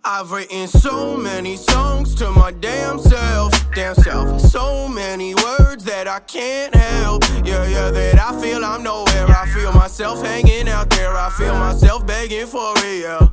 I've written so many songs to my damn self. So many words that I can't help. Yeah, that I feel I'm nowhere. I feel myself hanging out there. I feel myself begging for it, yeah.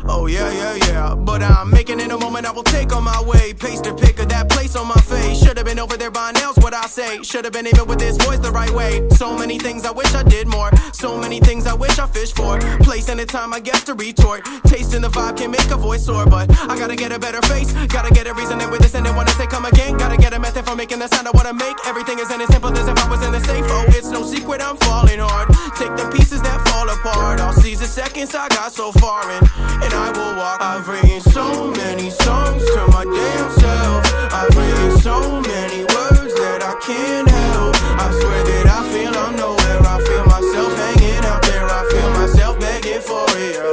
Oh yeah. But I'm making it a moment I will take on my way. Paste a pic of that place on my face. Should've been over there by now's what I say. Should've been even with this voice the right way. So many things I wish I did more. So many things I wish I fished for. Place and the time I guess to retort. Tasting the vibe can make a voice soar. But I gotta get a better face. Gotta get a reason and with this and then wanna say come again. Gotta get a method for making the sound I wanna make. Everything isn't as simple as if I was in the safe. Oh, it's no secret I'm falling hard. Take the pieces that fall apart. I'll seize the seconds I got so far in, and I will walk. I've written so many songs to my damn self. I've written so many words that I can't help. I swear that I feel I'm nowhere. I feel myself hanging out there. I feel myself begging for it, yeah.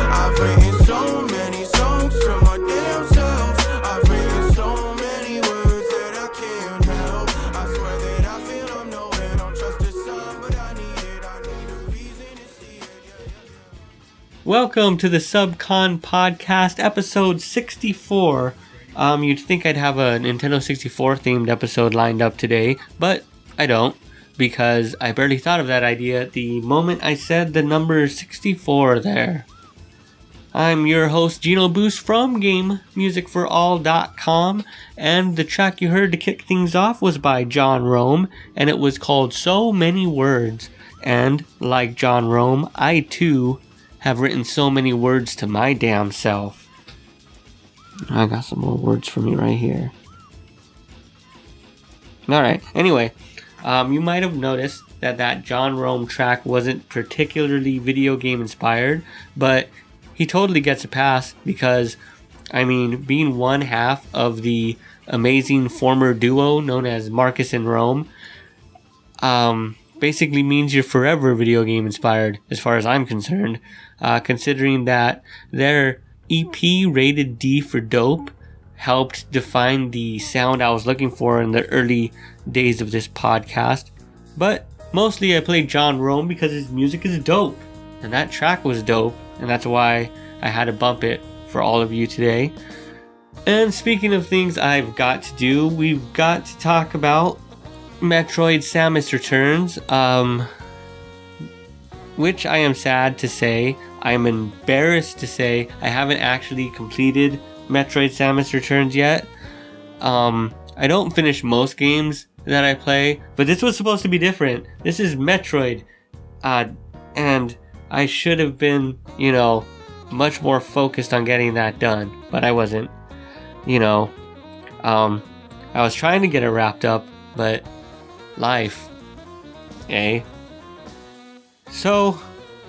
I've written so many songs to my damn self. I've written so many words that I can't help. I swear that I feel I'm nowhere. Don't trust the sun, but I need it. I need a reason to see it, yeah. Welcome to the SUBCON podcast, episode 64. You'd think I'd have a Nintendo 64 themed episode lined up today, but I don't, because I barely thought of that idea at the moment I said the number 64 there. I'm your host, Gino Boost from GameMusicForAll.com, and the track you heard to kick things off was by Jahn Rome, and it was called So Many Words. And, like Jahn Rome, I too have written so many words to my damn self. I got some more words for me right here. Alright, anyway, you might have noticed that Jahn Rome track wasn't particularly video game inspired, but he totally gets a pass because, being one half of the amazing former duo known as Marcus and Rome, basically means you're forever video game inspired, as far as I'm concerned, considering that their EP Rated D for Dope helped define the sound I was looking for in the early days of this podcast. But mostly I played Jahn Rome because his music is dope, and that track was dope, and that's why I had to bump it for all of you today. And speaking of things I've got to do, we've got to talk about Metroid Samus Returns, which I am sad to say, I'm embarrassed to say, I haven't actually completed Metroid Samus Returns yet. I don't finish most games that I play, but this was supposed to be different. This is Metroid, and I should have been, much more focused on getting that done, but I wasn't. I was trying to get it wrapped up, but life, eh? So,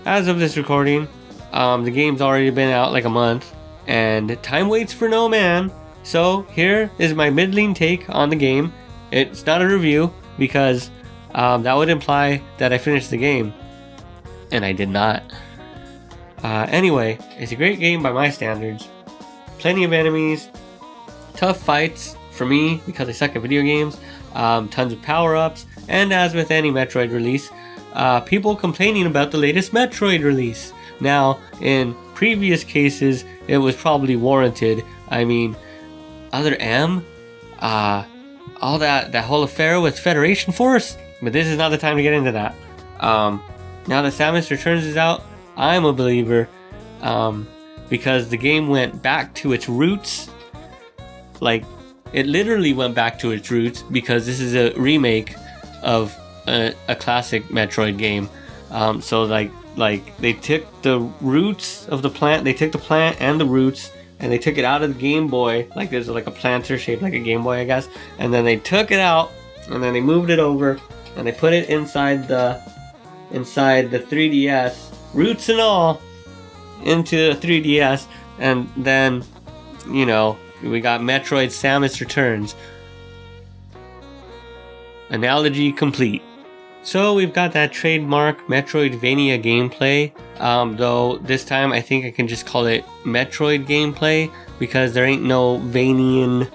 as of this recording, the game's already been out like a month, and time waits for no man. So, here is my middling take on the game. It's not a review, because that would imply that I finished the game, and I did not. Anyway, it's a great game by my standards. Plenty of enemies, tough fights for me because I suck at video games, tons of power-ups, and as with any Metroid release, people complaining about the latest Metroid release. Now, in previous cases, it was probably warranted. Other M, all that whole affair with Federation Force, but this is not the time to get into that. Now that Samus Returns is out, I'm a believer, because the game went back to its roots. Like, it literally went back to its roots, because this is a remake of a classic Metroid game. So like they took the roots of the plant, they took the plant and the roots, and they took it out of the Game Boy. Like, there's like a planter shaped like a Game Boy, I guess. And then they took it out, and then they moved it over, and they put it inside the 3DS, roots and all, into the 3DS, and then, we got Metroid Samus Returns. Analogy complete. So we've got that trademark Metroidvania gameplay, though this time I think I can just call it Metroid gameplay, because there ain't no Vanian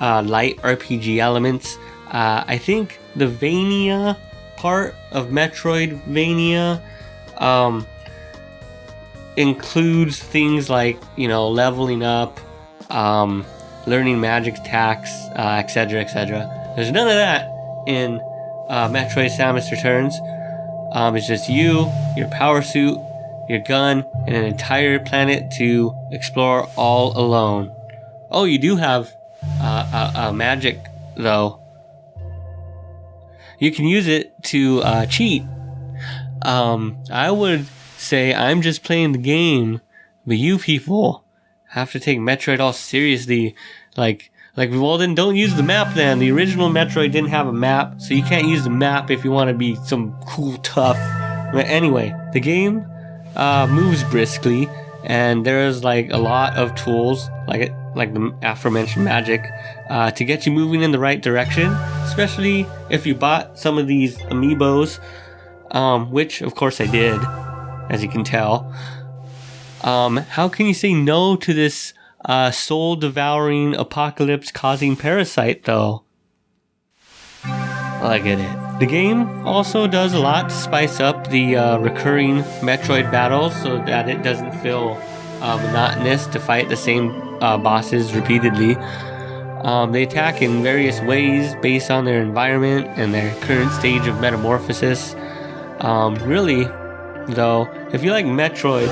light RPG elements. I think the Vania part of Metroidvania includes things like, leveling up, learning magic attacks, etc., etc. There's none of that in Metroid Samus Returns. It's just you, your power suit, your gun, and an entire planet to explore all alone. Oh, you do have magic, though. You can use it to cheat. I would say I'm just playing the game, but you people have to take Metroid all seriously. Well, then don't use the map then. The original Metroid didn't have a map, so you can't use the map if you want to be some cool tough. But anyway, the game moves briskly, and there's a lot of tools, like the aforementioned magic, to get you moving in the right direction, especially if you bought some of these amiibos, which of course I did, as you can tell. How can you say no to this soul-devouring, apocalypse-causing parasite, though? I get it. The game also does a lot to spice up the recurring Metroid battles so that it doesn't feel monotonous to fight the same bosses repeatedly. They attack in various ways based on their environment and their current stage of metamorphosis. Really, though, if you like Metroid,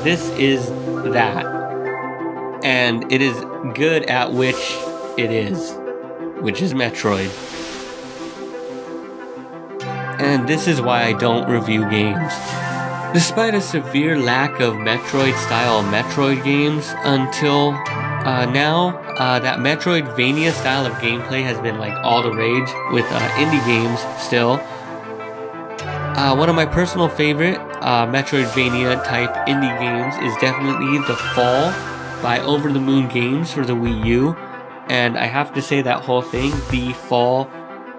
this is that. And it is good at which is Metroid. And this is why I don't review games. Despite a severe lack of Metroid-style Metroid games until now, that Metroidvania style of gameplay has been all the rage with indie games still. One of my personal favorite Metroidvania type indie games is definitely The Fall by Over the Moon Games for the Wii U. And I have to say that whole thing, The Fall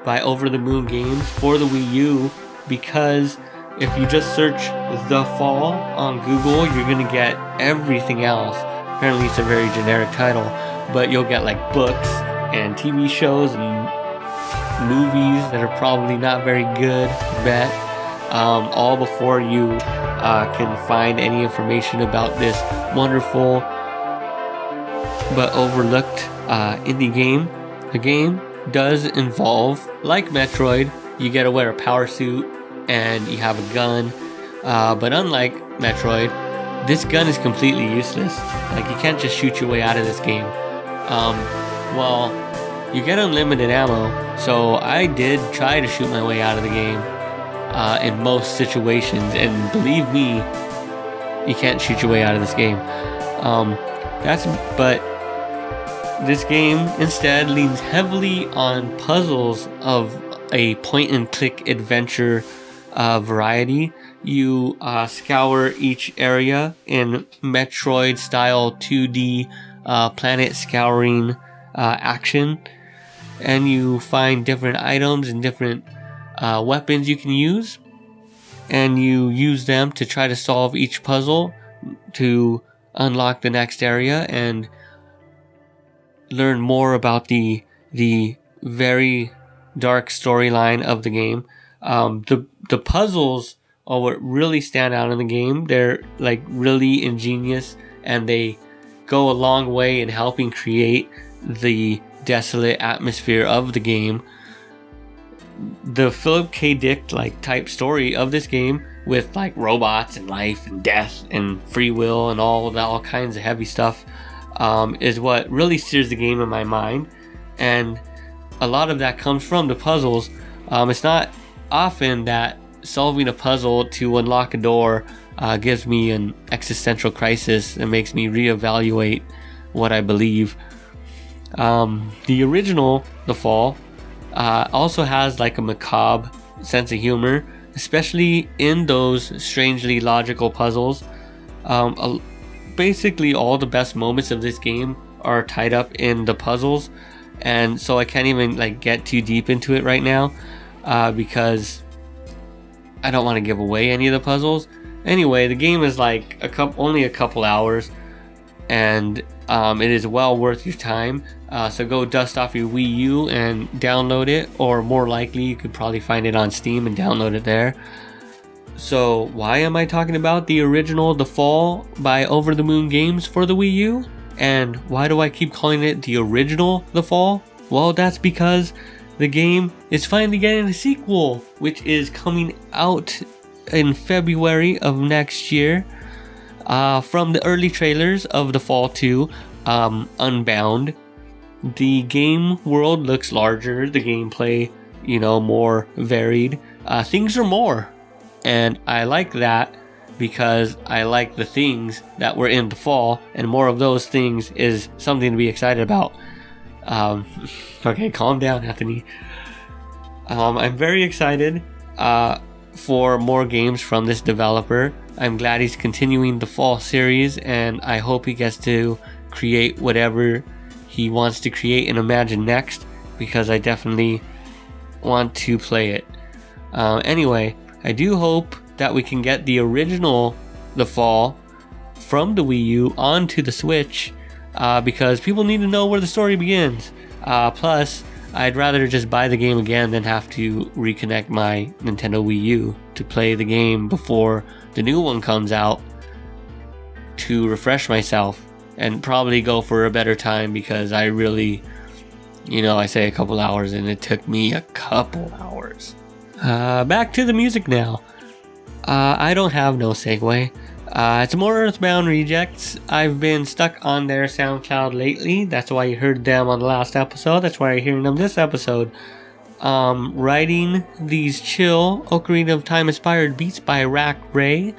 by Over the Moon Games for the Wii U, because if you just search The Fall on Google, you're gonna get everything else. Apparently it's a very generic title, but you'll get books and TV shows and movies that are probably not very good, bet, all before you can find any information about this wonderful but overlooked indie game. The game does involve, like Metroid, you get to wear a power suit and you have a gun, but unlike Metroid, this gun is completely useless. You can't just shoot your way out of this game. Well, you get unlimited ammo, so I did try to shoot my way out of the game in most situations, and believe me, you can't shoot your way out of this game. But this game instead leans heavily on puzzles of a point-and-click adventure variety. You scour each area in Metroid-style 2D planet scouring action, and you find different items and different weapons you can use, and you use them to try to solve each puzzle to unlock the next area and learn more about the very dark storyline of the game. The puzzles are what really stand out in the game. They're really ingenious, and they go a long way in helping create the desolate atmosphere of the game. The Philip K. Dick type story of this game, with robots and life and death and free will and all kinds of heavy stuff, is what really steers the game in my mind. And a lot of that comes from the puzzles. It's not often that solving a puzzle to unlock a door gives me an existential crisis and makes me reevaluate what I believe. The original, The Fall, also has a macabre sense of humor, especially in those strangely logical puzzles. Basically all the best moments of this game are tied up in the puzzles, and so I can't even get too deep into it right now because I don't want to give away any of the puzzles. Anyway, the game is only a couple hours, and it is well worth your time. So go dust off your Wii U and download it, or more likely you could probably find it on Steam and download it there. So why am I talking about the original The Fall by Over the Moon Games for the Wii U? And why do I keep calling it the original The Fall? Well, that's because the game is finally getting a sequel, which is coming out in February of next year. From the early trailers of The Fall 2, Unbound, the game world looks larger, the gameplay, more varied. Things are more, and I like that because I like the things that were in The Fall, and more of those things is something to be excited about. Okay, calm down, Anthony. I'm very excited for more games from this developer. I'm glad he's continuing the Fall series, and I hope he gets to create whatever he wants to create and imagine next, because I definitely want to play it. Anyway, I do hope that we can get the original The Fall from the Wii U onto the Switch, because people need to know where the story begins. Plus, I'd rather just buy the game again than have to reconnect my Nintendo Wii U to play the game before the new one comes out to refresh myself and probably go for a better time, because I really, I say a couple hours and it took me a couple hours. Back to the music now. I don't have no segue. It's more Earthbound Rejects. I've been stuck on their SoundCloud lately. That's why you heard them on the last episode. That's why you're hearing them this episode. Writing these chill Ocarina of Time inspired beats by Rack Ray.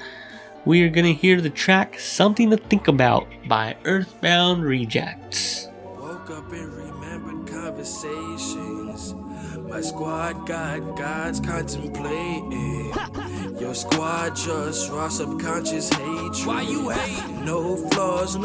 We are going to hear the track Something to Think About by Earthbound Rejects. Woke up and remembered conversations. My squad got gods contemplating. Your squad just raw subconscious hatred. Why you hate? No flaws,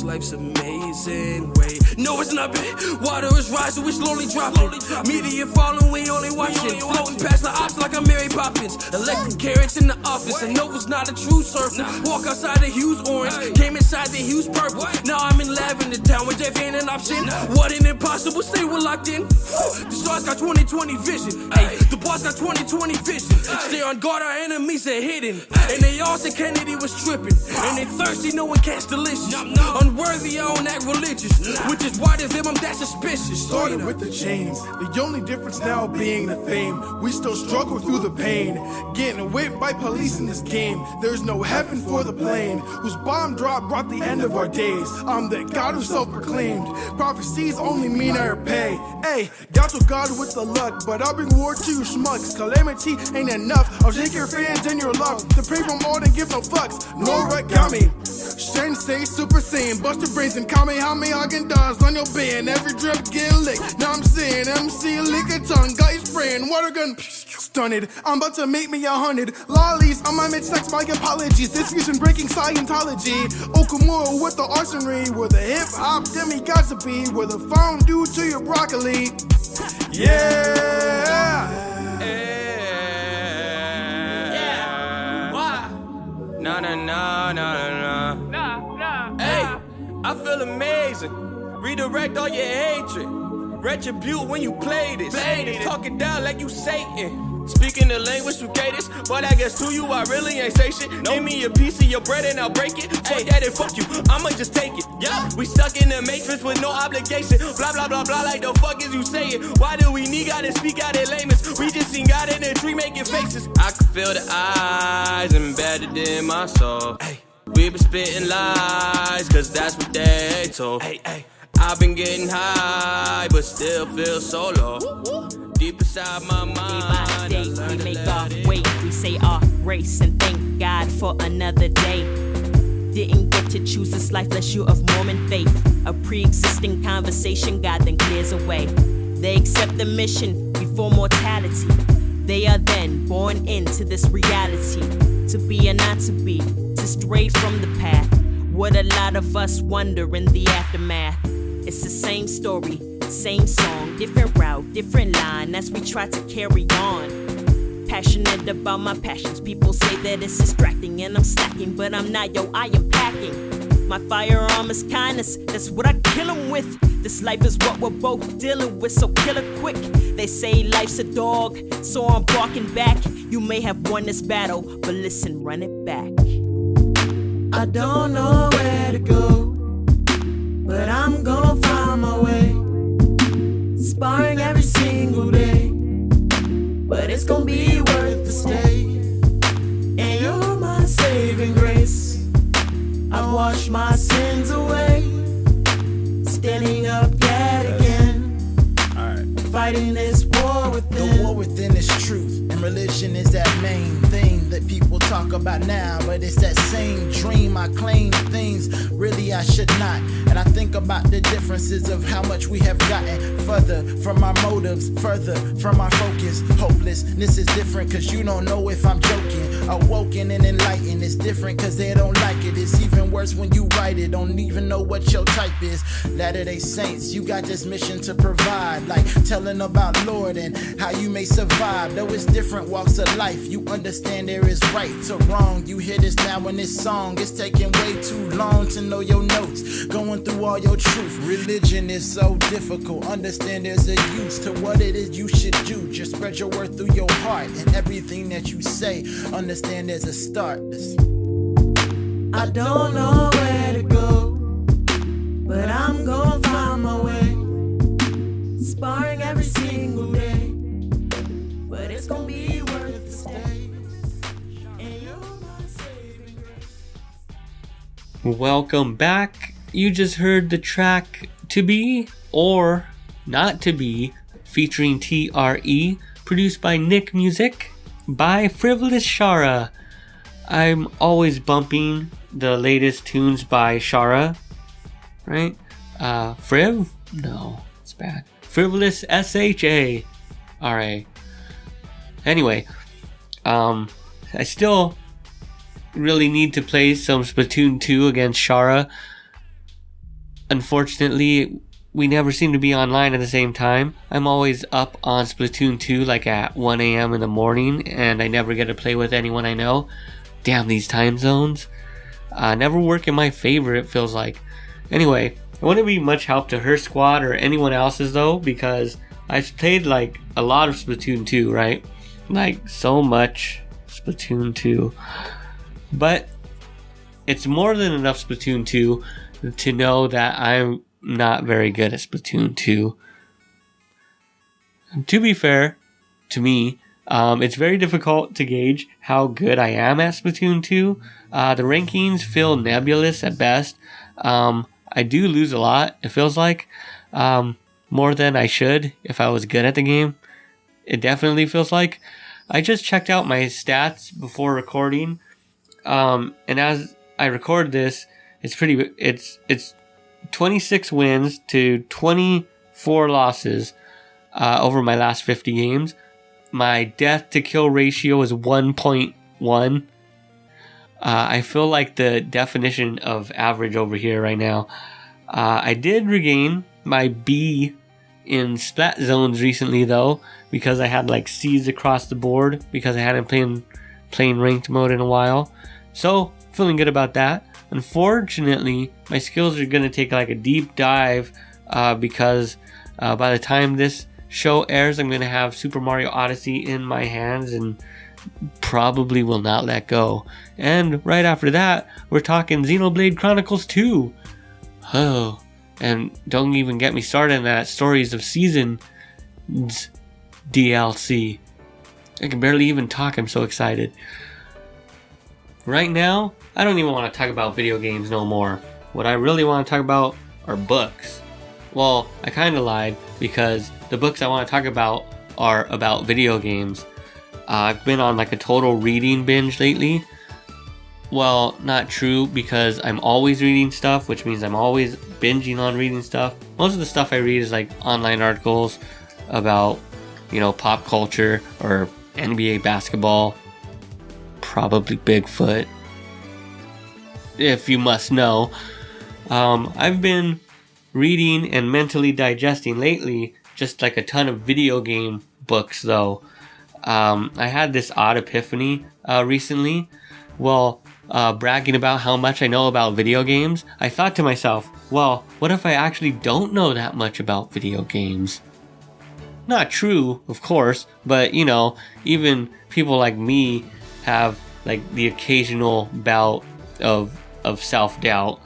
life's amazing. Wait, no it's not bad. Water is rising, we slowly dropping. Media falling, we only watching. Floating past the ops like I'm Mary Poppins. Electric carrots in the office, and Nova's not a true surfer. Walk outside the hues orange, came inside the hues purple. Now I'm in lavender town with Jeff ain't an option. What an impossible state we're locked in. The stars got 20/20 vision. Hey, the boss got 20/20 vision. Stay on guard, our enemies are hidden. And they all said Kennedy was tripping. And they thirsty, no one catch delicious. Unworthy, I don't act religious. Which is why to them I'm that suspicious. Started with the chains, the only difference now being the fame. We still struggle through the pain, getting whipped by police in this game. There's no heaven for the plane, whose bomb drop brought the end of our days. I'm the God who self-proclaimed. Prophecies only mean I repay. Hey, got to God with the luck, but I'll bring war to you schmucks. Calamity ain't enough, I'll shake your fans and your luck. To pray for more than give no fucks, no origami. Sensei, Super Saiyan, bust your brains and Kamehameha Gendaz on your band. Every drip get licked, now I'm saying MC lick a tongue, got you spraying, water gun stunted. I'm about to make me 100 lollies on my mid-sex, my apologies. This fusion breaking Scientology. Okamura with the arsenry, where the hip-hop demigods to be, where the fondue to your broccoli. Yeah. No. Hey, I feel amazing. Redirect all your hatred. Retribute when you play this. Talk it down like you Satan. Speaking the language through cadence, but I guess to you I really ain't say shit. Give me a piece of your bread and I'll break it. Fuck that and fuck you, I'ma just take it. Yeah, we stuck in the matrix with no obligation. Blah blah blah blah, like the fuck is you saying? Why do we need God to speak out in layman's? We just seen God in the tree making faces. I can feel the eyes embedded in my soul. We been spitting lies, cause that's what they told. I've been getting high, but still feel so low. Deep inside my mind, day by day, we make our way. We say our grace and thank God for another day. Didn't get to choose this life unless you're of Mormon faith. A pre-existing conversation God then clears away. They accept the mission before mortality. They are then born into this reality. To be or not to be, to stray from the path. What a lot of us wonder in the aftermath. It's the same story, same song, different route, different line as we try to carry on. Passionate about my passions. People say that it's distracting and I'm slacking, but I'm not, yo, I am packing. My firearm is kindness, that's what I kill him with. This life is what we're both dealing with, so kill it quick. They say life's a dog, so I'm barking back. You may have won this battle, but listen, run it back. I don't know where to go, but I'm gonna find my way. Sparring every single day, but it's gonna be worth the stay. And you're my saving grace. I've washed my sins away, standing up yet again, fighting this war within. The war within is truth, and religion is that main thing that people talk about now. But it's that same dream. I claim things really I should not. And I think about the differences of how much we have gotten further from our motives, further from our focus. Hopelessness is different cause you don't know if I'm joking. Awoken and enlightened is different cause they don't like it. It's even worse when you write it, don't even know what your type is. Latter-day Saints, you got this mission to provide, like telling about Lord and how you may survive. Though it's different walks of life, you understand there is right to wrong. You hear this now in this song, it's taking way too long to know your notes, going through all your truth. Religion is so difficult, understand there's a use to what it is you should do. Just spread your word through your heart and everything that you say, understand there's a start. I don't know where to go, but I'm gonna find my way. Sparring every single day, but it's gonna be worth the stay. And you're my saving grace. Welcome back. You just heard the track To Be or Not To Be featuring TRE, produced by Nick Music by FrivolousShara. I'm always bumping the latest tunes by Shara, right? Friv? No, it's bad. Frivolous SHA. Alright. Anyway, I still really need to play some Splatoon 2 against Shara. Unfortunately, we never seem to be online at the same time. I'm always up on Splatoon 2 like at 1 a.m. in the morning, and I never get to play with anyone I know. Damn these time zones. Never work in my favor, it feels like. Anyway, I wouldn't be much help to her squad or anyone else's though, because I've played like a lot of Splatoon 2, right? Like so much Splatoon 2. But it's more than enough Splatoon 2 to know that I'm not very good at Splatoon 2. To be fair, to me, it's very difficult to gauge how good I am at Splatoon 2. The rankings feel nebulous at best. I do lose a lot, it feels like. More than I should if I was good at the game. It definitely feels like. I just checked out my stats before recording. And as I record this, it's 26 wins to 24 losses over my last 50 games. My death to kill ratio is 1.1. I feel like the definition of average over here right now. I did regain my B in Splat zones recently though, because I had like C's across the board because I hadn't playing ranked mode in a while. So feeling good about that. Unfortunately, my skills are going to take like a deep dive because by the time this show airs, I'm going to have Super Mario Odyssey in my hands and probably will not let go. And right after that, we're talking Xenoblade Chronicles 2. Oh, and don't even get me started on that Stories of Seasons DLC. I can barely even talk, I'm so excited. Right now, I don't even want to talk about video games no more. What I really want to talk about are books. Well, I kind of lied because the books I want to talk about are about video games. I've been on like a total reading binge lately. Well, not true because I'm always reading stuff, which means I'm always binging on reading stuff. Most of the stuff I read is like online articles about, pop culture or NBA basketball. Probably Bigfoot, if you must know. I've been reading and mentally digesting lately just like a ton of video game books though. I had this odd epiphany recently. Well, bragging about how much I know about video games, I thought to myself, well, what if I actually don't know that much about video games? Not true, of course, but you know, even people like me have like the occasional bout of self-doubt.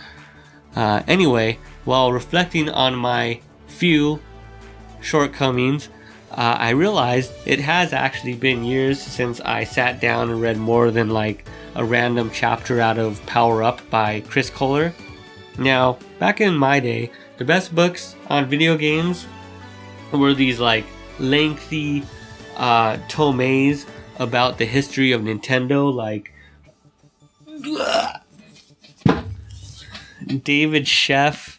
Anyway, while reflecting on my few shortcomings, I realized it has actually been years since I sat down and read more than like a random chapter out of Power Up by Chris Kohler. Now, back in my day, the best books on video games were these like lengthy tomes about the history of Nintendo, like David Sheff,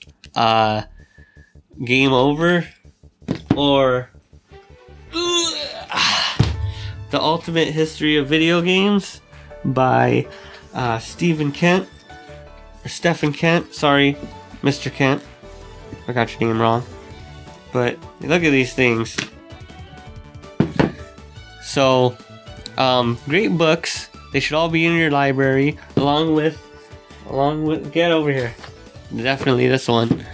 Game Over, or The Ultimate History of Video Games by Stephen Kent, sorry, Mr. Kent, I got your name wrong, but look at these things. So, great books, they should all be in your library, along with, get over here, definitely this one.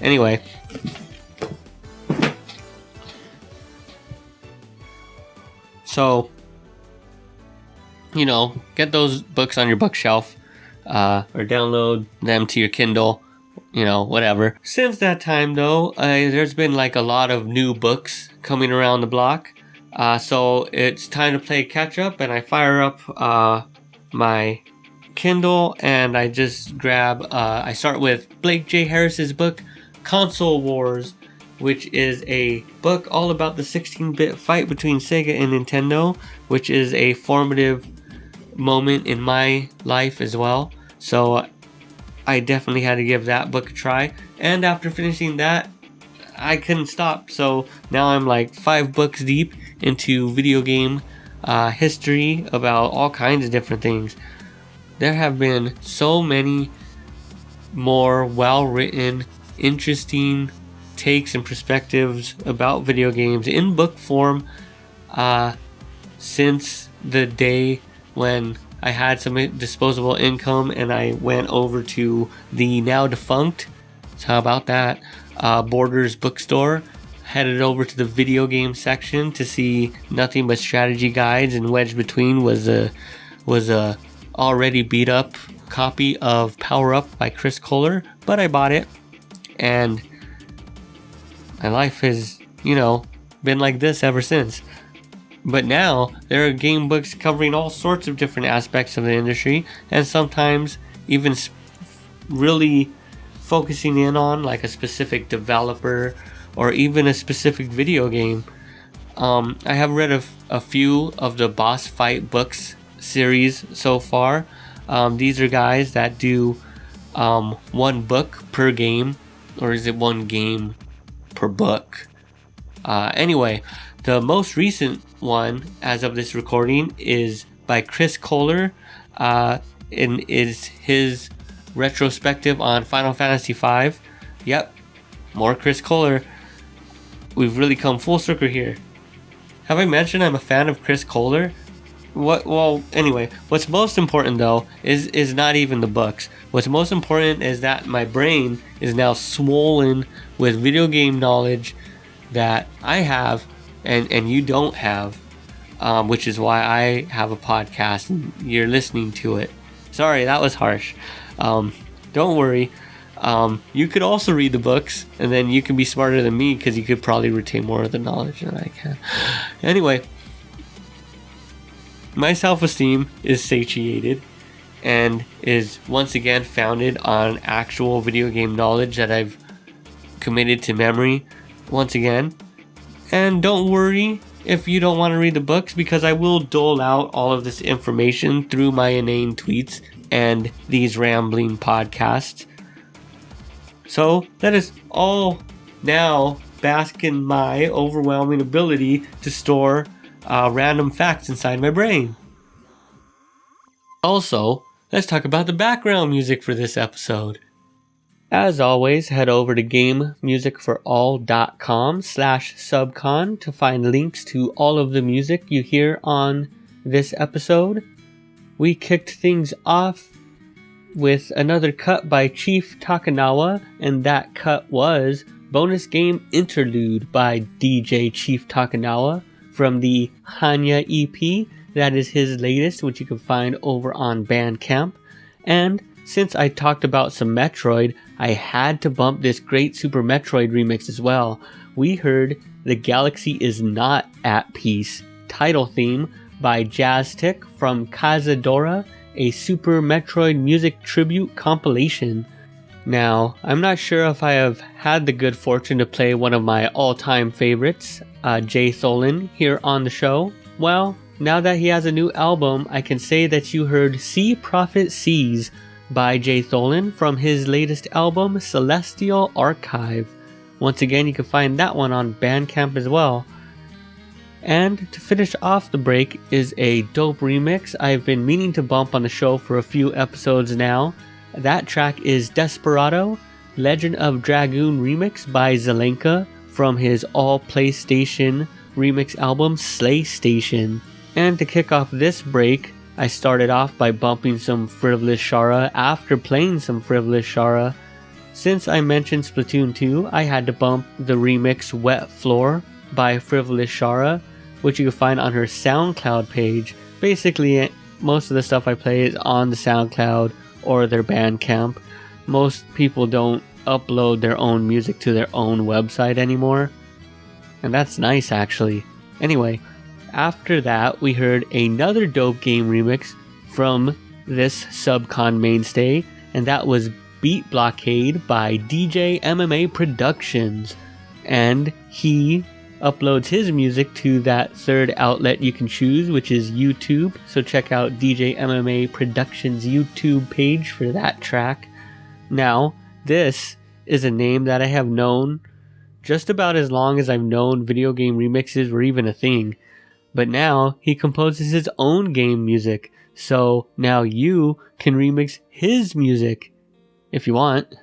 Anyway, so, you know, get those books on your bookshelf, or download them to your Kindle, you know, whatever. Since that time though, there's been like a lot of new books coming around the block, so it's time to play catch up, and I fire up my Kindle and I just grab, I start with Blake J. Harris's book, Console Wars, which is a book all about the 16-bit fight between Sega and Nintendo, which is a formative moment in my life as well. So I definitely had to give that book a try. And after finishing that, I couldn't stop. So now I'm like 5 books deep into video game history about all kinds of different things. There have been so many more well-written, interesting takes and perspectives about video games in book form since the day when I had some disposable income and I went over to the now defunct, so how about that, Borders bookstore, headed over to the video game section to see nothing but strategy guides, and wedged between was a already beat up copy of Power Up by Chris Kohler, but I bought it, and my life has, you know, been like this ever since. But now there are game books covering all sorts of different aspects of the industry, and sometimes even really focusing in on like a specific developer or even a specific video game. I have read a few of the Boss Fight books series so far. These are guys that do one book per game, or is it one game per book? Anyway, the most recent one as of this recording is by Chris Kohler, and is his retrospective on Final Fantasy V. Yep, more Chris Kohler. We've really come full circle here. Have I mentioned I'm a fan of Chris Kohler? Well, anyway, what's most important though is not even the books. What's most important is that my brain is now swollen with video game knowledge that I have and you don't have, which is why I have a podcast and you're listening to it. Sorry, that was harsh. Don't worry. You could also read the books, and then you can be smarter than me because you could probably retain more of the knowledge than I can. Anyway, my self-esteem is satiated and is once again founded on actual video game knowledge that I've committed to memory once again. And don't worry if you don't want to read the books, because I will dole out all of this information through my inane tweets and these rambling podcasts. So let us all now bask in my overwhelming ability to store random facts inside my brain. Also, let's talk about the background music for this episode. As always, head over to gamemusicforall.com/subcon to find links to all of the music you hear on this episode. we kicked things off with another cut by Chief Takinawa, and that cut was Bonus Game Interlude by DJ Chief Takinawa from the Hanya EP. That is his latest, which you can find over on Bandcamp. And since I talked about some Metroid, I had to bump this great Super Metroid remix as well. We heard The Galaxy Is Not at Peace title theme by Jazztic from Cazadora, a Super Metroid music tribute compilation. Now, I'm not sure if I have had the good fortune to play one of my all-time favorites, J. Tholen, here on the show. Well, now that he has a new album, I can say that you heard Sea Prophet Seas by J. Tholen from his latest album, Celestial Archive. Once again, you can find that one on Bandcamp as well. And to finish off the break is a dope remix I've been meaning to bump on the show for a few episodes now. That track is Desperado, Legend of Dragoon remix by Zalenka from his all PlayStation remix album Slay Station. And to kick off this break, I started off by bumping some FrivolousShara after playing some FrivolousShara. Since I mentioned Splatoon 2, I had to bump the remix Wet Floor by FrivolousShara, which you can find on her SoundCloud page. Basically, most of the stuff I play is on the SoundCloud or their Bandcamp. Most people don't upload their own music to their own website anymore, and that's nice actually. Anyway, after that we heard another dope game remix from this SUBCON mainstay, and that was Beat Blockade by DJ.mma Productions, and he uploads his music to that third outlet you can choose, which is YouTube. So check out DJ.mma Productions YouTube page for that track. Now, this is a name that I have known just about as long as I've known video game remixes were even a thing. But now he composes his own game music. So now you can remix his music if you want.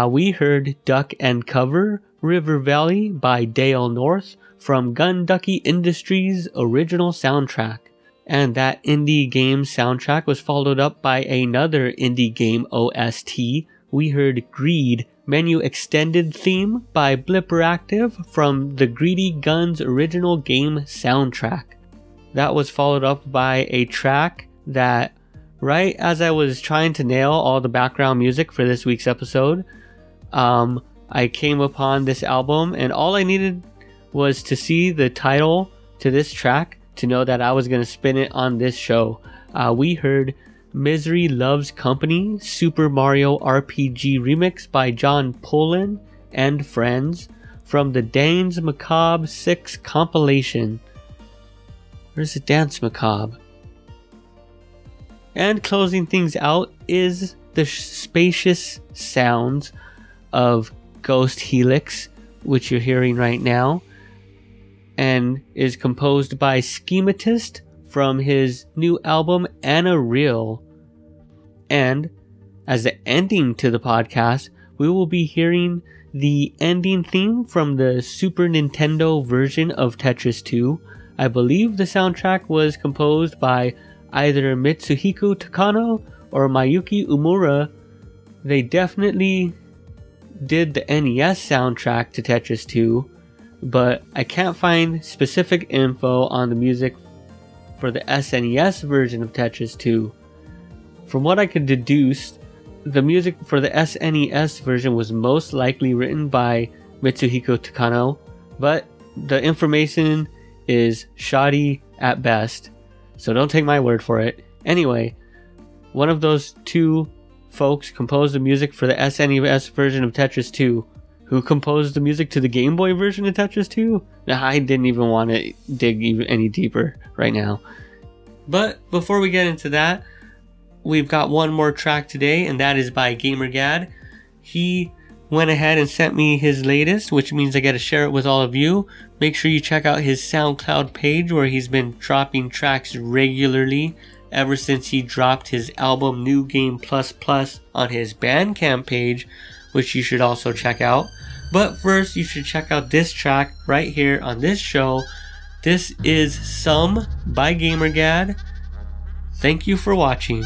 We heard Duck and Cover River Valley by Dale North from Gun Ducky Industries' original soundtrack. And that indie game soundtrack was followed up by another indie game OST. We heard Greed Menu Extended Theme by Blipperactive from the Greedy Guns original game soundtrack. That was followed up by a track that, right as I was trying to nail all the background music for this week's episode, I came upon this album, and all I needed was to see the title to this track to know that I was going to spin it on this show. We heard Misery Loves Company Super Mario RPG Remix by Jon Poulin and Friends from the Dance Macabre 6 compilation. Where's the Dance Macabre? And closing things out is the spacious sounds of Ghost Helix, which you're hearing right now, and is composed by Schematist from his new album Anna Real. And as the ending to the podcast, we will be hearing the ending theme from the Super Nintendo version of Tetris 2. I believe the soundtrack was composed by either Mitsuhiko Takano or Mayuki Umura. They definitely did the NES soundtrack to Tetris 2, but I can't find specific info on the music for the SNES version of Tetris 2. From what I could deduce, the music for the SNES version was most likely written by Mitsuhiko Takano, but the information is shoddy at best, so don't take my word for it. Anyway, one of those two folks composed the music for the SNES version of Tetris 2. Who composed the music to the Game Boy version of Tetris 2? I didn't even want to dig even any deeper right now. But before we get into that, we've got one more track today, and that is by GamerGad. He went ahead and sent me his latest, which means I got to share it with all of you. Make sure you check out his SoundCloud page, where he's been dropping tracks regularly ever since he dropped his album New Game Plus Plus on his Bandcamp page, which you should also check out. But first, you should check out this track right here on this show. This is Some by GamerGad. Thank you for watching.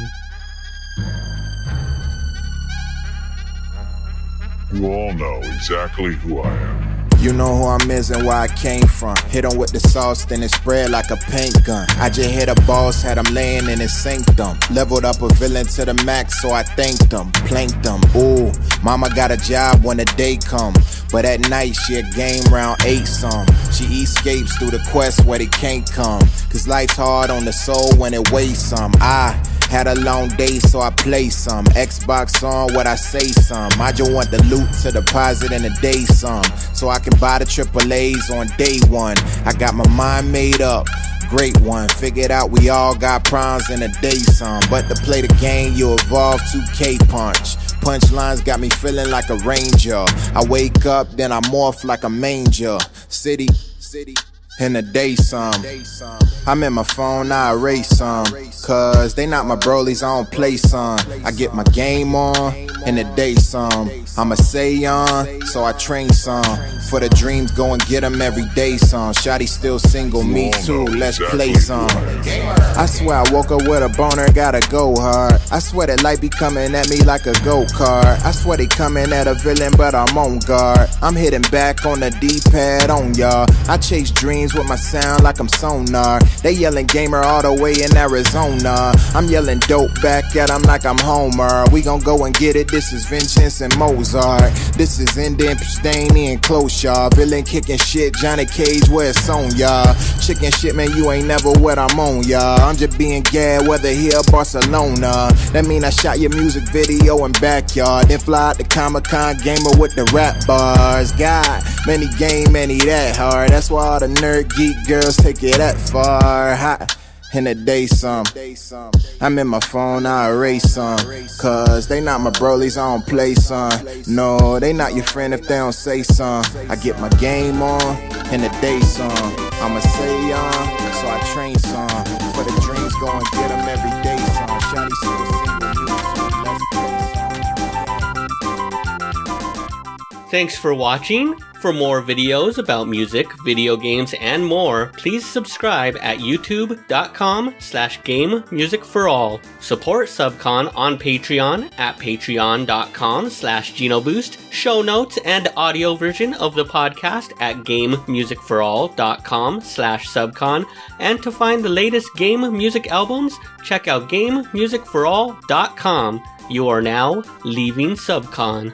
You all know exactly who I am. You know who I'm is and where I came from. Hit 'em with the sauce, then it spread like a paint gun. I just hit a boss, had 'em laying in his sanctum. Leveled up a villain to the max, so I thanked him. Planked him, ooh, mama got a job when the day come. But at night, she a game round 8 some. She escapes through the quest where they can't come. Cause life's hard on the soul when it weighs some. I had a long day, so I play some. Xbox on what I say some. I just want the loot to deposit in a day some. So I can buy the AAAs on day one. I got my mind made up. Great one, figured out we all got problems in a day some. But to play the game, you evolve 2K punch. Punchlines got me feeling like a ranger. I wake up, then I morph like a manger. City, in the day some. I'm in my phone, I erase some. Cause they not my brolies, I don't play some. I get my game on, in the day some. I'm a Saiyan, so I train some. For the dreams, go and get them every day some. Shotty still single, me too, let's play some. I swear I woke up with a boner, gotta go hard. I swear that light be coming at me like a go-kart. I swear they coming at a villain, but I'm on guard. I'm hitting back on the D-pad on y'all. I chase dreams with my sound like I'm sonar. They yelling gamer all the way in Arizona. I'm yelling dope back at them like I'm Homer. We gon' go and get it, this is vengeance and Mozart. This is Indian, Pustani and Closhaw. Villain kicking shit, Johnny Cage where it's on y'all. Chicken shit, man, you ain't never what I'm on y'all. I'm just being gad, whether here or Barcelona. That mean I shot your music video in backyard. Then fly out the Comic-Con gamer with the rap bars. God, many game, many that hard. That's why all the nerd geek girls take it that far. Hot in the day some. I'm in my phone, I erase some. Cause they not my brolies, I don't play some. No, they not your friend if they don't say some. I get my game on in the day some. I'm a Saiyan, so I train some. For the dreams, go and get them every day some. Shawty still single, let's play some. Thanks for watching. For more videos about music, video games, and more, please subscribe at youtube.com/GameMusicForAll. Support SUBCON on Patreon at patreon.com/GenoBoost. Show notes and audio version of the podcast at GameMusicForAll.com/SUBCON. And to find the latest game music albums, check out GameMusicForAll.com. You are now leaving SUBCON.